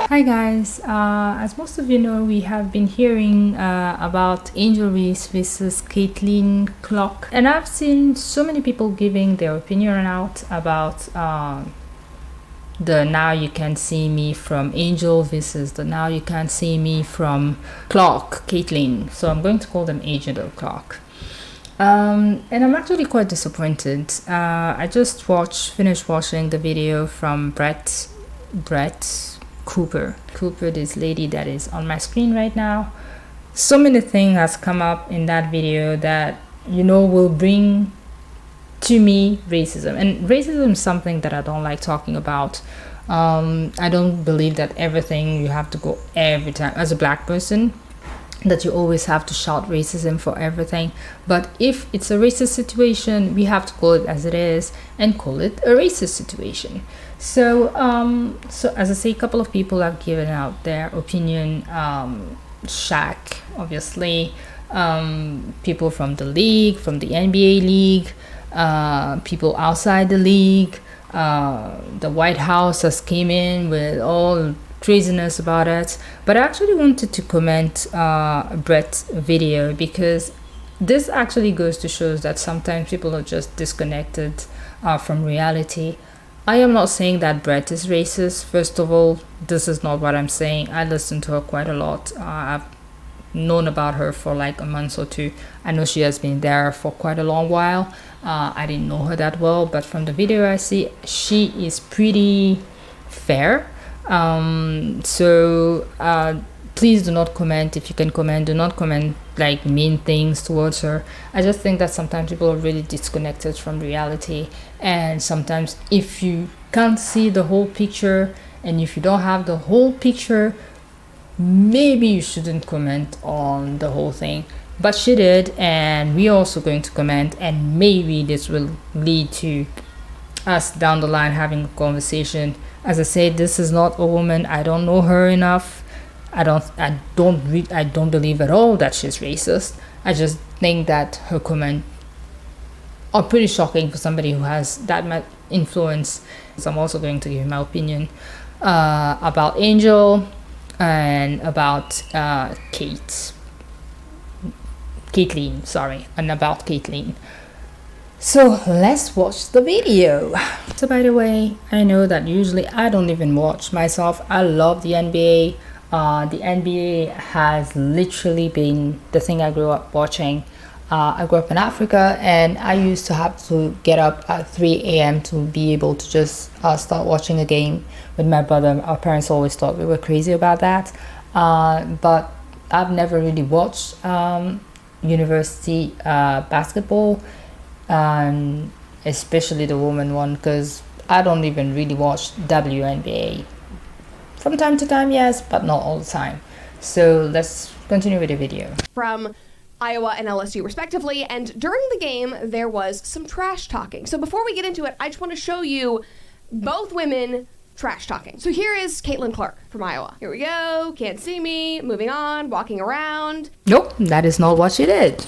Hi guys, as most of you know, we have been hearing about Angel Reese versus Caitlin Clark, and I've seen so many people giving their opinion out about the Now You Can't See Me from Angel versus the Now You Can't See Me from Clark, Caitlin. So I'm going to call them Angel or Clark. And I'm actually quite disappointed. I just finished watching the video from Breet Cooper, this lady that is on my screen right now. So many things has come up in that video that will bring to me racism, and racism is something that I don't like talking about. I don't believe that everything you have to go every time as a black person, that you always have to shout racism for everything. But if it's a racist situation, we have to call it as it is and call it a racist situation. So as I say, a couple of people have given out their opinion. Shaq, obviously, people from the league, from the NBA league, people outside the league, the White House has came in with all craziness about it. But I actually wanted to comment Brett's video, because this actually goes to show that sometimes people are just disconnected from reality. I am not saying that Breet is racist. First of all, this is not what I'm saying. I listen to her quite a lot. I've known about her for like a month or two. I know she has been there for quite a long while. I didn't know her that well, but from the video I see, she is pretty fair. Please do not comment. If you can comment, do not comment like mean things towards her. I just think that sometimes people are really disconnected from reality, and sometimes if you can't see the whole picture, and if you don't have the whole picture, maybe you shouldn't comment on the whole thing. But she did, and we're also going to comment, and maybe this will lead to us down the line having a conversation. As I said, this is not a woman. I don't know her enough. I don't believe at all that she's racist. I just think that her comments are pretty shocking for somebody who has that much influence. So I'm also going to give my opinion about Angel and about Caitlin. So let's watch the video. So by the way, I know that usually I don't even watch myself. I love the NBA. The NBA has literally been the thing I grew up watching. I grew up in Africa, and I used to have to get up at 3 a.m. to be able to just start watching a game with my brother. Our parents always thought we were crazy about that. But I've never really watched university basketball, especially the women one, because I don't even really watch WNBA. From time to time, yes, but not all the time. So let's continue with the video. From Iowa and LSU respectively, and during the game there was some trash talking. So before we get into it, I just want to show you both women trash talking. So here is Caitlin Clark from Iowa. Here we go, can't see me, moving on, walking around. Nope, that is not what she did.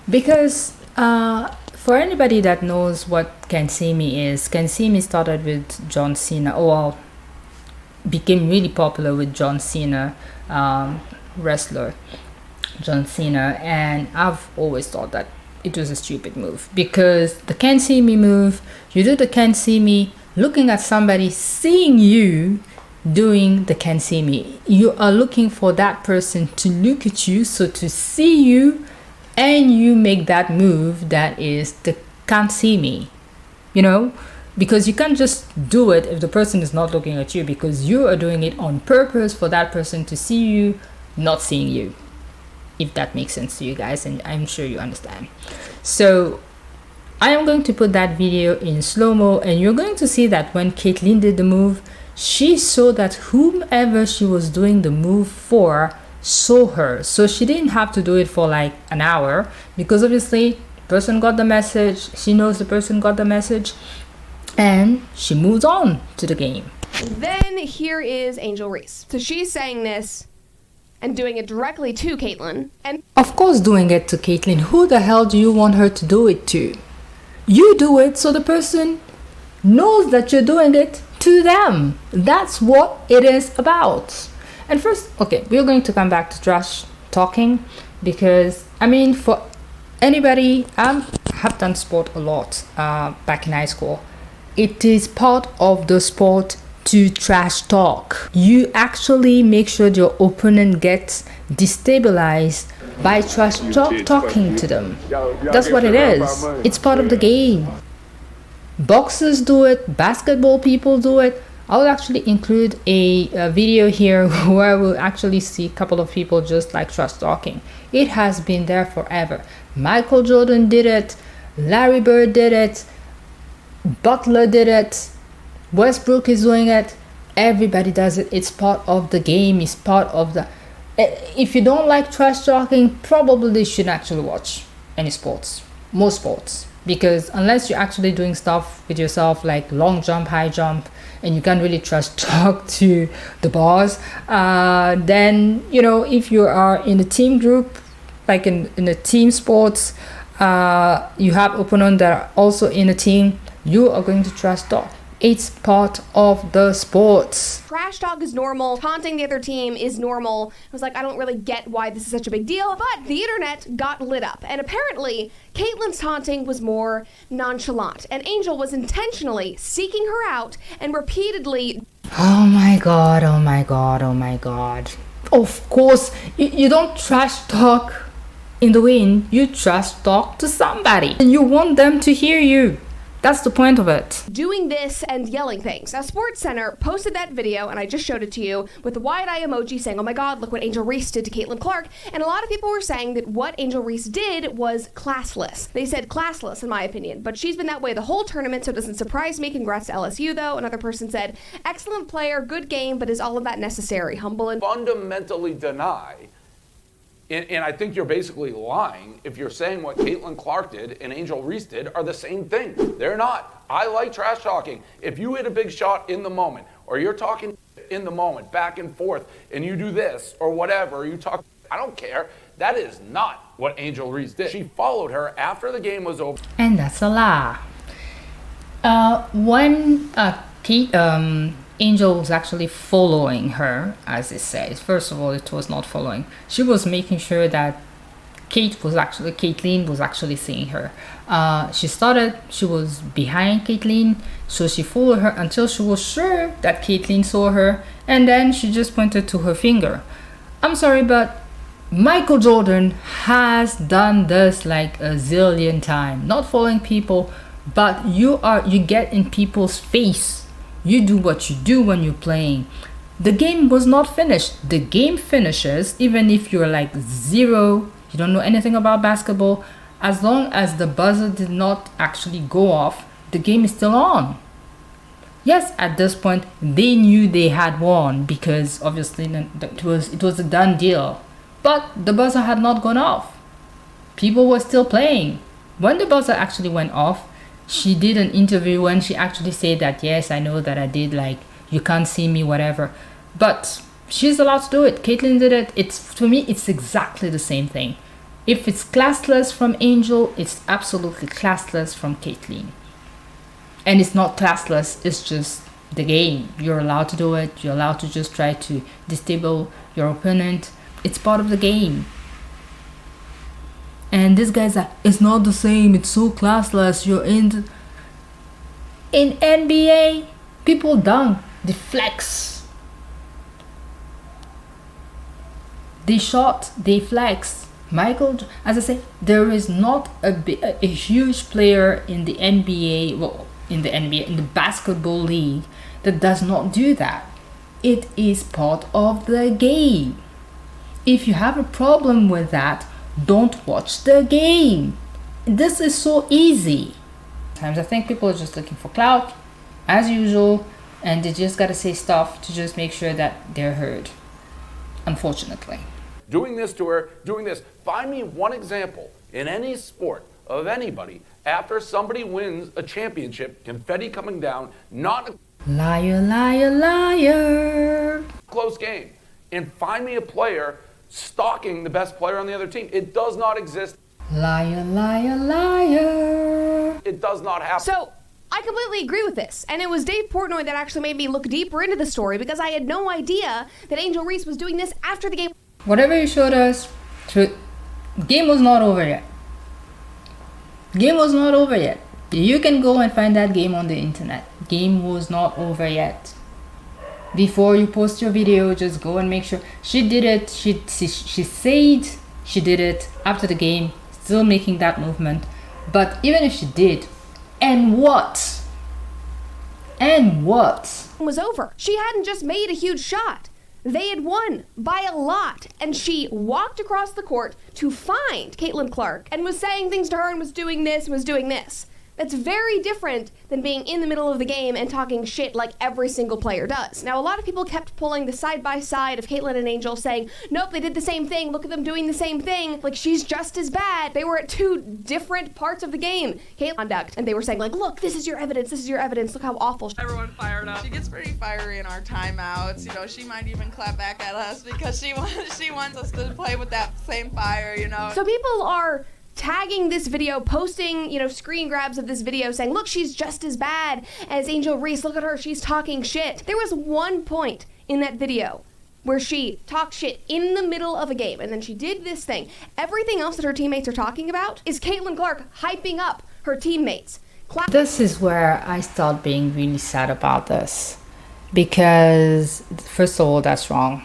Because for anybody that knows what Can't See Me is, Can't See Me started with John Cena. Became really popular with John Cena, wrestler John Cena, and I've always thought that it was a stupid move, because the Can't See Me move, you do the Can't See Me looking at somebody seeing you doing the Can't See Me. You are looking for that person to look at you, so to see you, and you make that move that is the Can't See Me, because you can't just do it if the person is not looking at you, because you are doing it on purpose for that person to see you, not seeing you. If that makes sense to you guys, and I'm sure you understand. So I am going to put that video in slow-mo, and you're going to see that when Caitlin did the move, she saw that whomever she was doing the move for saw her. So she didn't have to do it for like an hour, because obviously the person got the message, she knows the person got the message, and she moves on to the game. Then here is Angel Reese. So she's saying this and doing it directly to Caitlin. And of course doing it to Caitlin. Who the hell do you want her to do it to? You do it so the person knows that you're doing it to them. That's what it is about. And first, okay, we're going to come back to trash talking because, I mean, for anybody, have done sport a lot back in high school. It is part of the sport to trash talk. You actually make sure your opponent gets destabilized by trash talking to them. That's what it is. It's part of the game. Boxers do it, basketball people do it. I'll actually include a video here where we'll actually see a couple of people just like trash talking. It has been there forever. Michael Jordan did it, Larry Bird did it, Butler did it, Westbrook is doing it. Everybody does it. It's part of the game. It's part of the... If you don't like trash talking, probably shouldn't actually watch any sports. Most sports. Because unless you're actually doing stuff with yourself like long jump, high jump, and you can't really trash talk to the boss, then, you know, if you are in a team group, like in a team sports, you have opponents that are also in a team, you are going to trash talk. It's part of the sports. Trash talk is normal. Taunting the other team is normal. I was like, I don't really get why this is such a big deal, but the internet got lit up. And apparently, Caitlin's taunting was more nonchalant. And Angel was intentionally seeking her out and repeatedly... Oh my god, oh my god, oh my god. Of course, you don't trash talk in the wind. You trash talk to somebody. And you want them to hear you. That's the point of it. Doing this and yelling things. Now, SportsCenter posted that video, and I just showed it to you, with the wide eye emoji saying, oh my god, look what Angel Reese did to Caitlin Clark. And a lot of people were saying that what Angel Reese did was classless. They said classless, in my opinion, but she's been that way the whole tournament, so it doesn't surprise me. Congrats to LSU, though. Another person said, excellent player, good game, but is all of that necessary? Humble and... Fundamentally deny. And I think you're basically lying if you're saying what Caitlin Clark did and Angel Reese did are the same thing. They're not. I like trash talking. If you hit a big shot in the moment, or you're talking in the moment, back and forth, and you do this, or whatever, you talk, I don't care. That is not what Angel Reese did. She followed her after the game was over. And that's a lie. When Angel was actually following her, as it says. First of all, it was not following. She was making sure that Caitlin was actually seeing her. She was behind Caitlin, so she followed her until she was sure that Caitlin saw her, and then she just pointed to her finger. I'm sorry, but Michael Jordan has done this like a zillion times. Not following people, but you get in people's face. You do what you do when you're playing. The game was not finished. The game finishes even if you're like zero, you don't know anything about basketball. As long as the buzzer did not actually go off, the game is still on. Yes, at this point, they knew they had won because obviously it was a done deal. But the buzzer had not gone off. People were still playing. When the buzzer actually went off, she did an interview when she actually said that, yes, I know that I did, like, you can't see me, whatever. But she's allowed to do it. Caitlin did it. For me, it's exactly the same thing. If it's classless from Angel, it's absolutely classless from Caitlin. And it's not classless, it's just the game. You're allowed to do it. You're allowed to just try to destabilize your opponent. It's part of the game. And this guy's like, it's not the same, it's so classless, you're in NBA, people dunk, they flex. They shot, they flex. Michael, as I say, there is not a huge player in the NBA, in the basketball league that does not do that. It is part of the game. If you have a problem with that, don't watch the game. This is so easy. Sometimes I think people are just looking for clout, as usual, and they just gotta say stuff to just make sure that they're heard. Unfortunately. Doing this to her, doing this. Find me one example in any sport of anybody after somebody wins a championship, confetti coming down, not a Liar, liar, liar. close game. And find me a player stalking the best player on the other team. It does not exist. Liar, liar, liar. It does not happen. So, I completely agree with this, and it was Dave Portnoy that actually made me look deeper into the story because I had no idea that Angel Reese was doing this after the game. Whatever you showed us, game was not over yet. Game was not over yet. You can go and find that game on the internet. Game was not over yet. Before you post your video, just go and make sure. She did it. She said she did it after the game, still making that movement. But even if she did, and what? And what? Was over. She hadn't just made a huge shot. They had won by a lot, and she walked across the court to find Caitlin Clark and was saying things to her and was doing this and was doing this. That's very different than being in the middle of the game and talking shit like every single player does. Now, a lot of people kept pulling the side-by-side of Caitlin and Angel saying, nope, they did the same thing, look at them doing the same thing, like she's just as bad. They were at two different parts of the game. Caitlin conduct, and they were saying like, look, this is your evidence, look how awful. Everyone fired up. She gets pretty fiery in our timeouts. You know, she might even clap back at us because she wants us to play with that same fire, you know. So people are tagging this video, posting, screen grabs of this video saying, look, she's just as bad as Angel Reese. Look at her. She's talking shit. There was one point in that video where she talked shit in the middle of a game, and then she did this thing. Everything else that her teammates are talking about is Caitlin Clark hyping up her teammates. This is where I start being really sad about this. Because, first of all, that's wrong.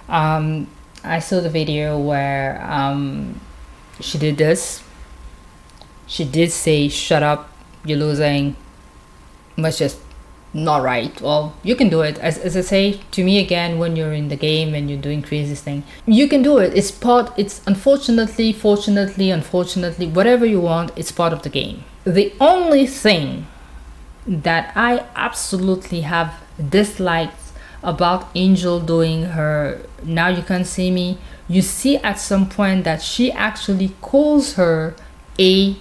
I saw the video where she did this. She did say, shut up, you're losing. That's just not right. Well, you can do it. As I say, to me again, when you're in the game and you're doing crazy thing, you can do it. It's unfortunately, fortunately, unfortunately, whatever you want, it's part of the game. The only thing that I absolutely have disliked about Angel doing her "now you can't see me," you see at some point that she actually calls her a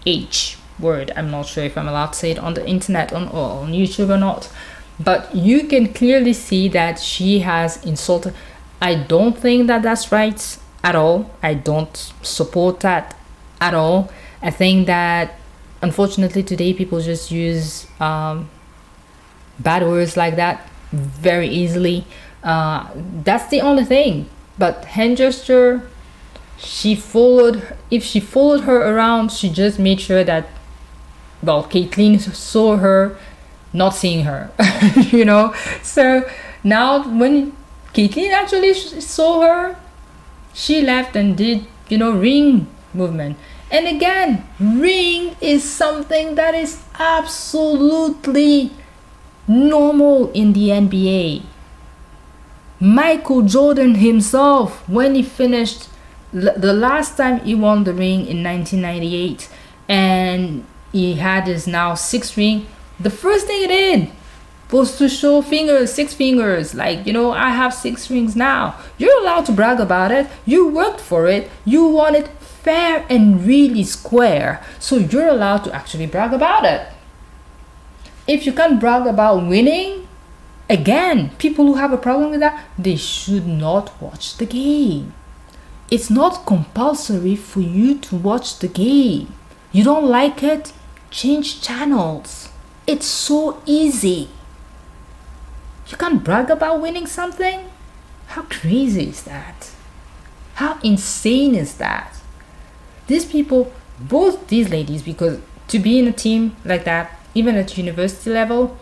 H word. I'm not sure if I'm allowed to say it on the internet on YouTube or not, but you can clearly see that she has insulted. I don't think that that's right at all. I don't support that at all. I think that unfortunately today people just use bad words like that very easily. That's the only thing. But hand gesture, if she followed her around, she just made sure that, well, Caitlin saw her not seeing her. So now when Caitlin actually saw her, she left and did ring movement. And again, ring is something that is absolutely normal in the NBA. Michael Jordan himself, when he finished the last time he won the ring in 1998, and he had his now 6th ring, the first thing he did was to show 6 fingers, like, I have 6 rings now. You're allowed to brag about it. You worked for it. You won it fair and really square. So you're allowed to actually brag about it. If you can't brag about winning, again, people who have a problem with that, they should not watch the game. It's not compulsory for you to watch the game. You don't like it? Change channels. It's so easy. You can't brag about winning something? How crazy is that? How insane is that? These people, both these ladies, because to be in a team like that, even at university level,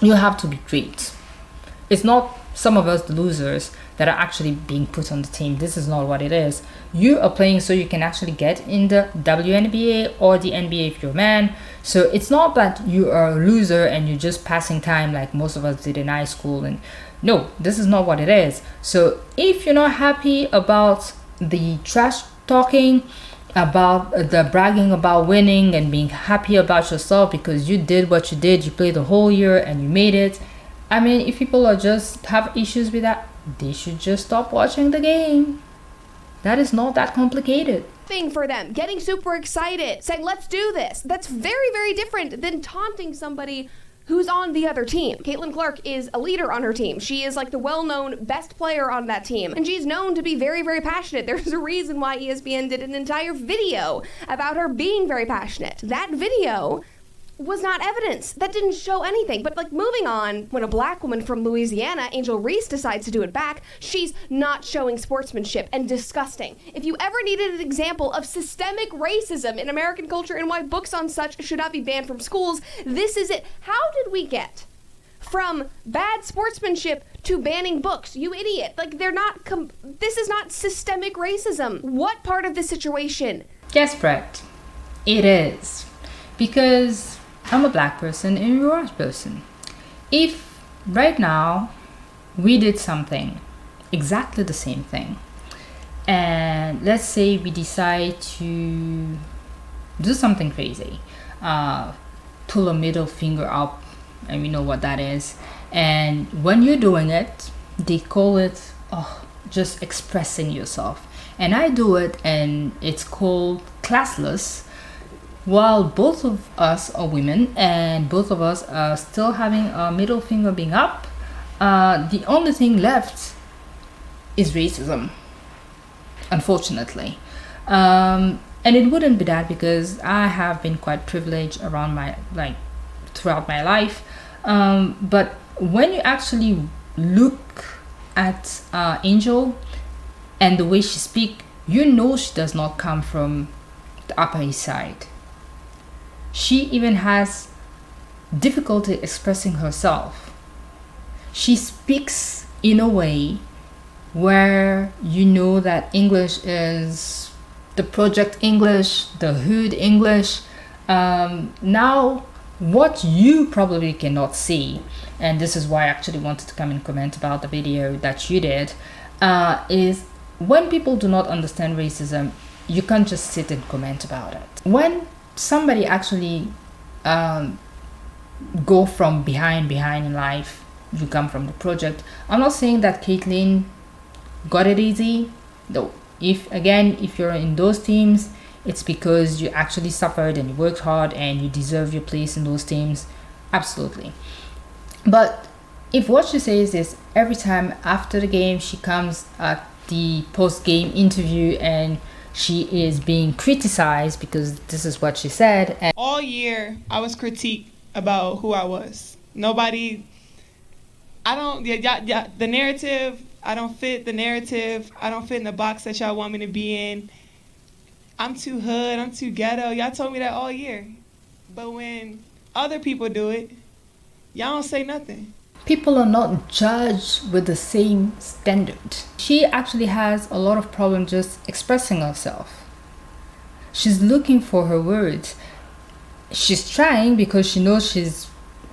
you have to be great. It's not some of us, the losers, that are actually being put on the team. This is not what it is. You are playing so you can actually get in the WNBA or the NBA if you're a man. So it's not that you are a loser and you're just passing time like most of us did in high school. And no, this is not what it is. So if you're not happy about the trash talking, about the bragging about winning and being happy about yourself because you did what you did, you played the whole year and you made it. I mean, if people are just have issues with that, they should just stop watching the game. That is not that complicated. Thing for them, getting super excited, saying, let's do this. That's very, very different than taunting somebody who's on the other team. Caitlin Clark is a leader on her team. She is like the well-known best player on that team. And she's known to be very, very passionate. There's a reason why ESPN did an entire video about her being very passionate. That video was not evidence. That didn't show anything. But like moving on, when a black woman from Louisiana, Angel Reese, decides to do it back, she's not showing sportsmanship and disgusting. If you ever needed an example of systemic racism in American culture and why books on such should not be banned from schools, this is it. How did we get from bad sportsmanship to banning books? You idiot. Like, they're not, this is not systemic racism. What part of this situation? Yes, Breet, it is. Because I'm a black person and you're a white person. If right now we did something, exactly the same thing, and let's say we decide to do something crazy, pull a middle finger up, and we know what that is, and when you're doing it, they call it just expressing yourself, and I do it and it's called classless. While both of us are women and both of us are still having a middle finger being up, the only thing left is racism, unfortunately. And it wouldn't be that, because I have been quite privileged around throughout my life. But when you actually look at Angel and the way she speaks, you know she does not come from the Upper East Side. She even has difficulty expressing herself. She speaks in a way where you know that English is the project English, the hood English. Now, what you probably cannot see, and this is why I actually wanted to come and comment about the video that you did, is when people do not understand racism, you can't just sit and comment about it. When somebody actually go from behind in life, you come from the project. I'm not saying that Caitlyn got it easy, though. If you're in those teams, it's because you actually suffered and you worked hard and you deserve your place in those teams. Absolutely. But if what she says is every time after the game she comes at the post-game interview and she is being criticized because this is what she said. And all year, I was critiqued about who I was. Nobody, the narrative, I don't fit the narrative. I don't fit in the box that y'all want me to be in. I'm too hood, I'm too ghetto. Y'all told me that all year. But when other people do it, y'all don't say nothing. People are not judged with the same standard. She actually has a lot of problem just expressing herself. She's looking for her words. She's trying because she knows she's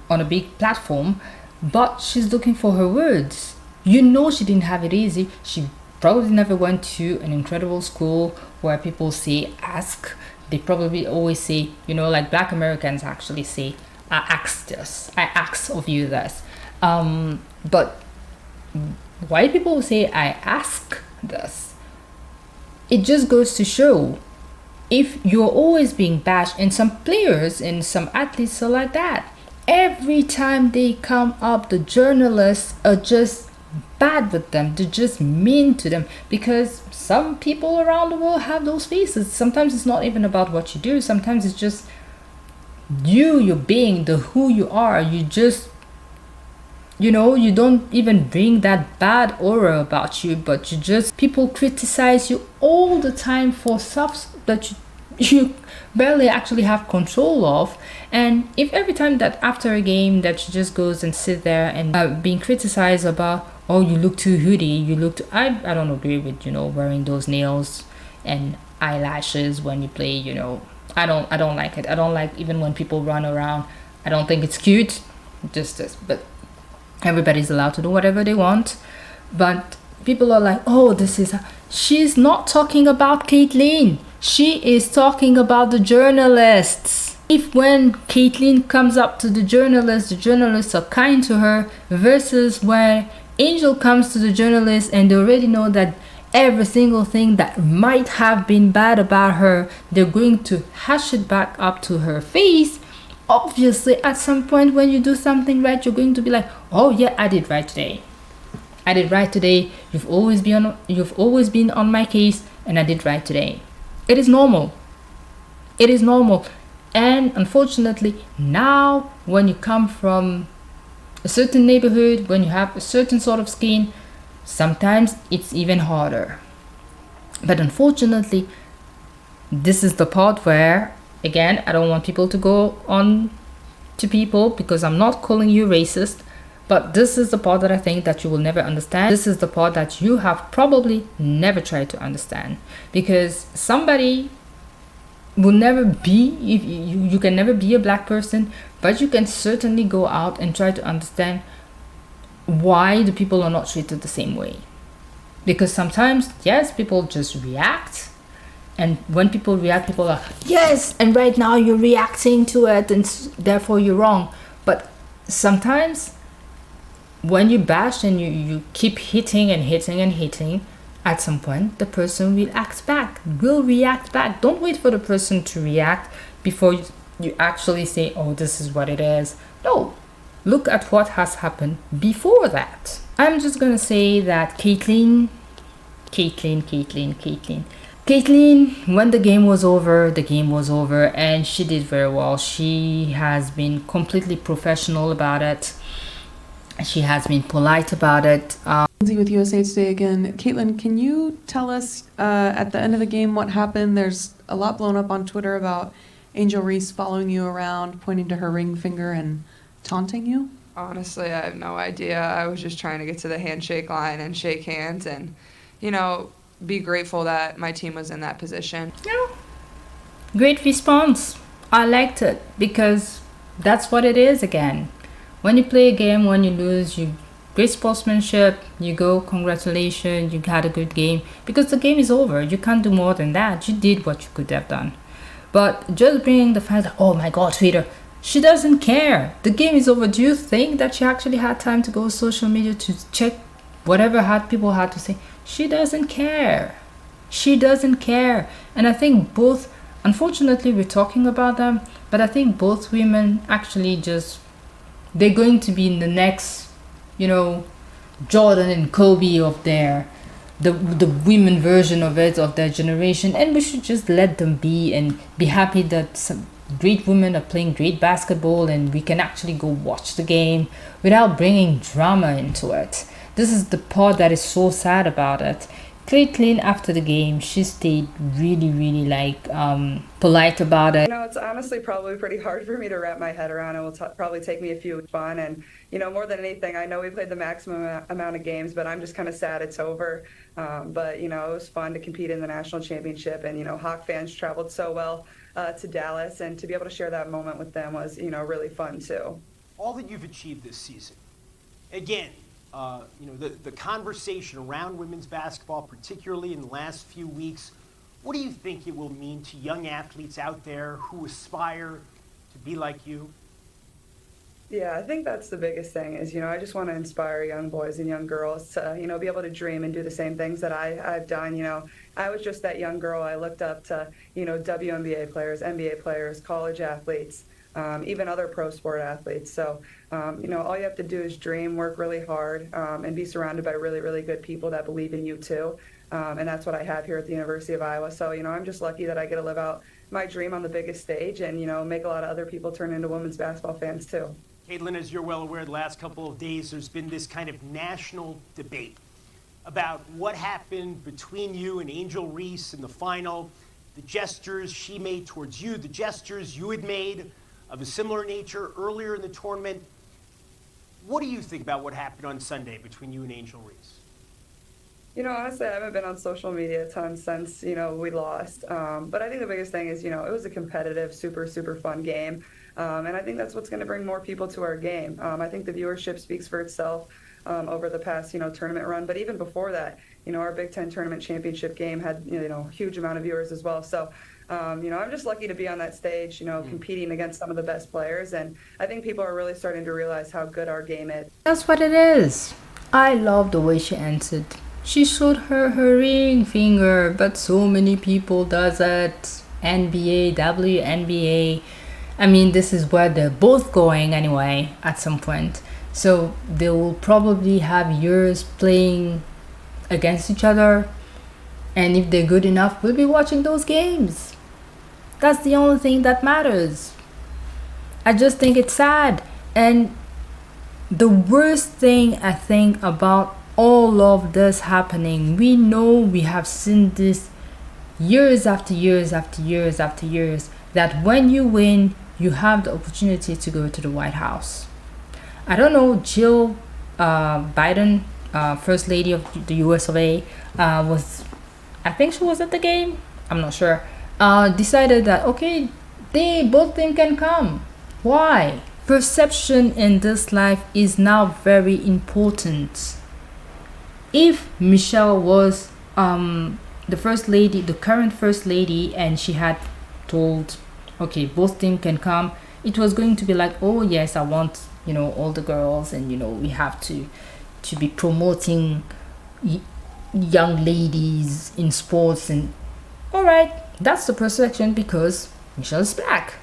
on a big platform, but she's looking for her words. You know she didn't have it easy. She probably never went to an incredible school where people say ask. They probably always say, like black Americans actually say, I asked this, I asked of you this. But white people say I ask this. It just goes to show, if you're always being bashed, and some players and some athletes are like that, every time they come up, the journalists are just bad with them. They're just mean to them, because some people around the world have those faces. Sometimes it's not even about what you do. Sometimes it's just you're being the who you are. You just, you don't even bring that bad aura about you, but people criticize you all the time for stuff that you barely actually have control of. And if every time that after a game that she just goes and sit there and being criticized about, oh, you look too hoodie, I don't agree with wearing those nails and eyelashes when you play. I don't like it. I don't like even when people run around. I don't think it's cute. Just this, but everybody's allowed to do whatever they want. But people are like, oh, she's not talking about Caitlyn. She is talking about the journalists. If when Caitlyn comes up to the journalists are kind to her, versus when Angel comes to the journalists and they already know that every single thing that might have been bad about her, they're going to hash it back up to her face. Obviously, at some point when you do something right, you're going to be like, oh yeah, I did right today. You've always been on my case, and I did right today. It is normal. And unfortunately, now when you come from a certain neighborhood, when you have a certain sort of skin, sometimes it's even harder. But unfortunately, this is the part where, again, I don't want people to go on to people because I'm not calling you racist, but this is the part that I think that you will never understand. This is the part that you have probably never tried to understand, because somebody will never be, if you can never be a black person, but you can certainly go out and try to understand why the people are not treated the same way. Because sometimes, yes, people just react, and when people react, people are, yes, and right now you're reacting to it and therefore you're wrong. But sometimes when you bash and you keep hitting and hitting and hitting, at some point the person will react back. Don't wait for the person to react before you actually say, oh, this is what it is. No, look at what has happened before that. I'm just gonna say that Caitlin, when the game was over, and she did very well. She has been completely professional about it. She has been polite about it. With USA Today again. Caitlin, can you tell us at the end of the game what happened? There's a lot blown up on Twitter about Angel Reese following you around, pointing to her ring finger and taunting you. Honestly, I have no idea. I was just trying to get to the handshake line and shake hands and, be grateful that my team was in that position. Yeah. Great response. I liked it because that's what it is again. When you play a game, when you lose, you great sportsmanship, you go, congratulations, you had a good game, because the game is over. You can't do more than that. You did what you could have done. But just bringing the fact that, oh my god, Twitter, she doesn't care. The game is over. Do you think that she actually had time to go social media to check whatever people had to say? She doesn't care. She doesn't care. And I think both, unfortunately we're talking about them, but I think both women actually they're going to be in the next, Jordan and Kobe of the women version of their generation, and we should just let them be and be happy that some great women are playing great basketball and we can actually go watch the game without bringing drama into it. This is the part that is so sad about it. Caitlin, after the game, she stayed really, really polite about it. It's honestly probably pretty hard for me to wrap my head around. It will probably take me a few fun, and more than anything, I know we played the maximum amount of games, but I'm just kind of sad it's over. But it was fun to compete in the national championship, and Hawk fans traveled so well to Dallas, and to be able to share that moment with them was really fun too. All that you've achieved this season, again. The conversation around women's basketball, particularly in the last few weeks, what do you think it will mean to young athletes out there who aspire to be like you? Yeah, I think that's the biggest thing is, I just want to inspire young boys and young girls to, be able to dream and do the same things that I've done. I was just that young girl. I looked up to, WNBA players, NBA players, college athletes, even other pro sport athletes. So, all you have to do is dream, work really hard, and be surrounded by really, really good people that believe in you too. And that's what I have here at the University of Iowa. So, I'm just lucky that I get to live out my dream on the biggest stage and, make a lot of other people turn into women's basketball fans too. Caitlin, as you're well aware, the last couple of days there's been this kind of national debate about what happened between you and Angel Reese in the final, the gestures she made towards you, the gestures you had made of a similar nature earlier in the tournament. What do you think about what happened on Sunday between you and Angel Reese? Honestly, I haven't been on social media a ton since, we lost. But I think the biggest thing is, it was a competitive, super, super fun game. And I think that's what's going to bring more people to our game. I think the viewership speaks for itself over the past, tournament run. But even before that, our Big Ten tournament championship game had, huge amount of viewers as well. So, I'm just lucky to be on that stage, competing against some of the best players. And I think people are really starting to realize how good our game is. That's what it is. I love the way she answered. She showed her ring finger, but so many people does it. NBA, WNBA. I mean, this is where they're both going anyway at some point. So they will probably have years playing against each other. And if they're good enough, we'll be watching those games. That's the only thing that matters. I just think it's sad. And the worst thing I think about all of this happening, we know, we have seen this years after years after years after years, that when you win, you have the opportunity to go to the White House. I don't know, Jill Biden, First Lady of the US of A, I think she was at the game, I'm not sure, decided that, okay, both teams can come. Why? Perception in this life is now very important. If Michelle was the first lady, the current first lady, and she had told, okay, both teams can come, it was going to be like, oh yes, I want, all the girls, and we have to be promoting young ladies in sports, and all right, that's the perception because Michelle is black.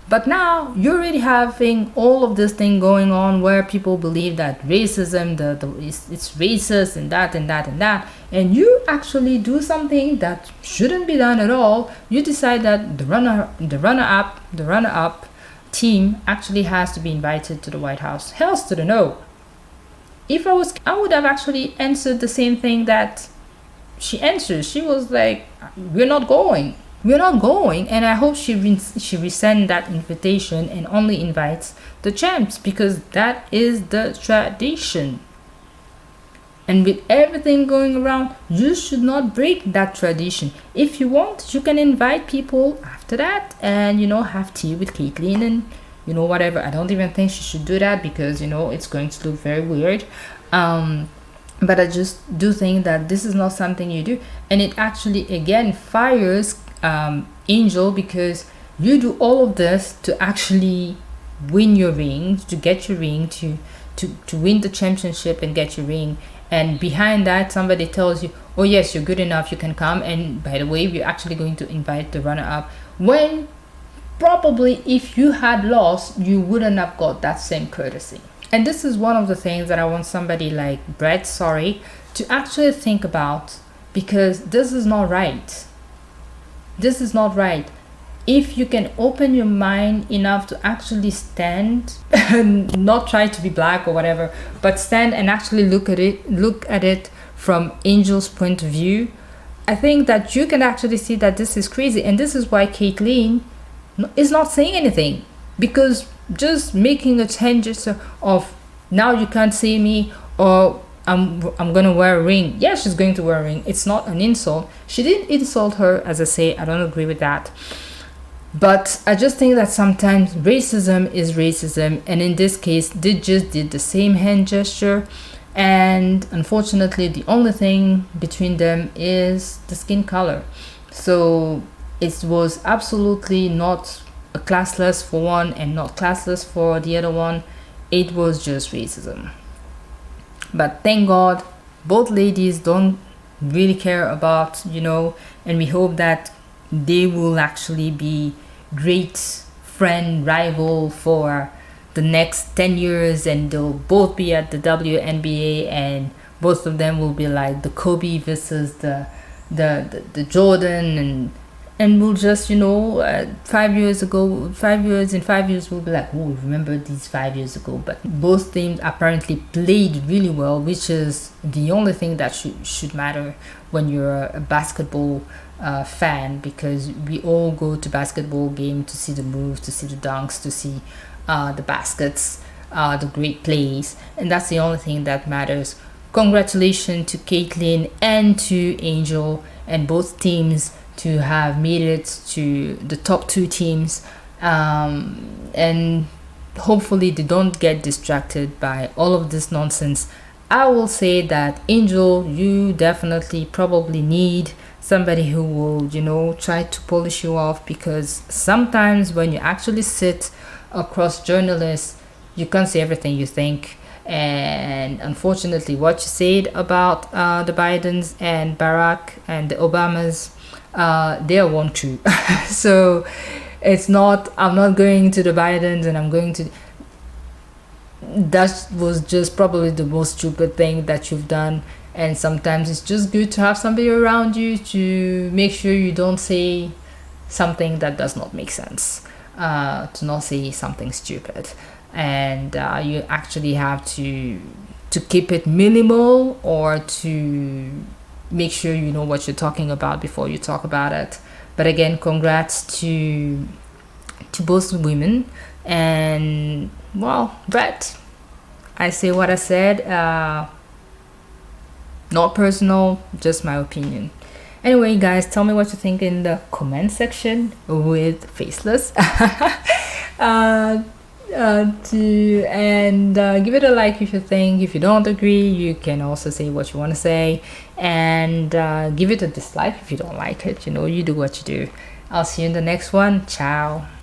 But now you're already having all of this thing going on where people believe that racism, it's racist and that and that and that, and you actually do something that shouldn't be done at all. You decide that the runner-up team actually has to be invited to the White House. Hells to the no. If I would have actually answered the same thing that she answered. She was like, we're not going, and I hope she resend that invitation and only invites the champs, because that is the tradition. And with everything going around, you should not break that tradition. If you want, you can invite people after that and have tea with Caitlyn and whatever. I don't even think she should do that because it's going to look very weird. But I just do think that this is not something you do, and it actually again fires Angel, because you do all of this to actually win your ring, to get your ring, to win the championship and get your ring, and behind that somebody tells you, oh yes, you're good enough, you can come, and by the way, we're actually going to invite the runner-up, when probably if you had lost, you wouldn't have got that same courtesy. And this is one of the things that I want somebody like Breet, to actually think about, because this is not right. This is not right. If you can open your mind enough to actually stand and not try to be black or whatever, but stand and actually look at it from Angel's point of view, I think that you can actually see that this is crazy. And this is why Caitlyn is not saying anything, because just making a gesture of, now you can't see me, or I'm gonna wear a ring. Yeah, she's going to wear a ring. It's not an insult. She didn't insult her, as I say. I don't agree with that. But I just think that sometimes racism is racism, and in this case, they just did the same hand gesture, and unfortunately, the only thing between them is the skin color. So it was absolutely not a classless for one and not classless for the other one. It was just racism. But thank God both ladies don't really care about, and we hope that they will actually be great friend, rival for the next 10 years, and they'll both be at the WNBA, and both of them will be like the Kobe versus the Jordan, and we'll just 5 years we'll be like, oh, remember these 5 years ago. But both teams apparently played really well, which is the only thing that should matter when you're a basketball fan, because we all go to basketball game to see the moves, to see the dunks, to see the baskets, the great plays, and that's the only thing that matters. Congratulations to Caitlyn and to Angel and both teams to have made it to the top two teams, and hopefully they don't get distracted by all of this nonsense. I will say that Angel, you definitely probably need somebody who will try to polish you off, because sometimes when you actually sit across journalists, you can't say everything you think. And unfortunately, what you said about the Bidens and Barack and the Obamas, they are one true. So it's not, I'm not going to the Bidens and I'm going to, that was just probably the most stupid thing that you've done. And sometimes it's just good to have somebody around you to make sure you don't say something that does not make sense, to not say something stupid. And you actually have to keep it minimal, or to make sure you know what you're talking about before you talk about it. But again, congrats to both women. And well, Brett, I say what I said, not personal, just my opinion. Anyway, guys, tell me what you think in the comment section with faceless. Give it a like if you think. If you don't agree, you can also say what you want to say, and give it a dislike if you don't like it. You know, you do what you do. I'll see you in the next one. Ciao.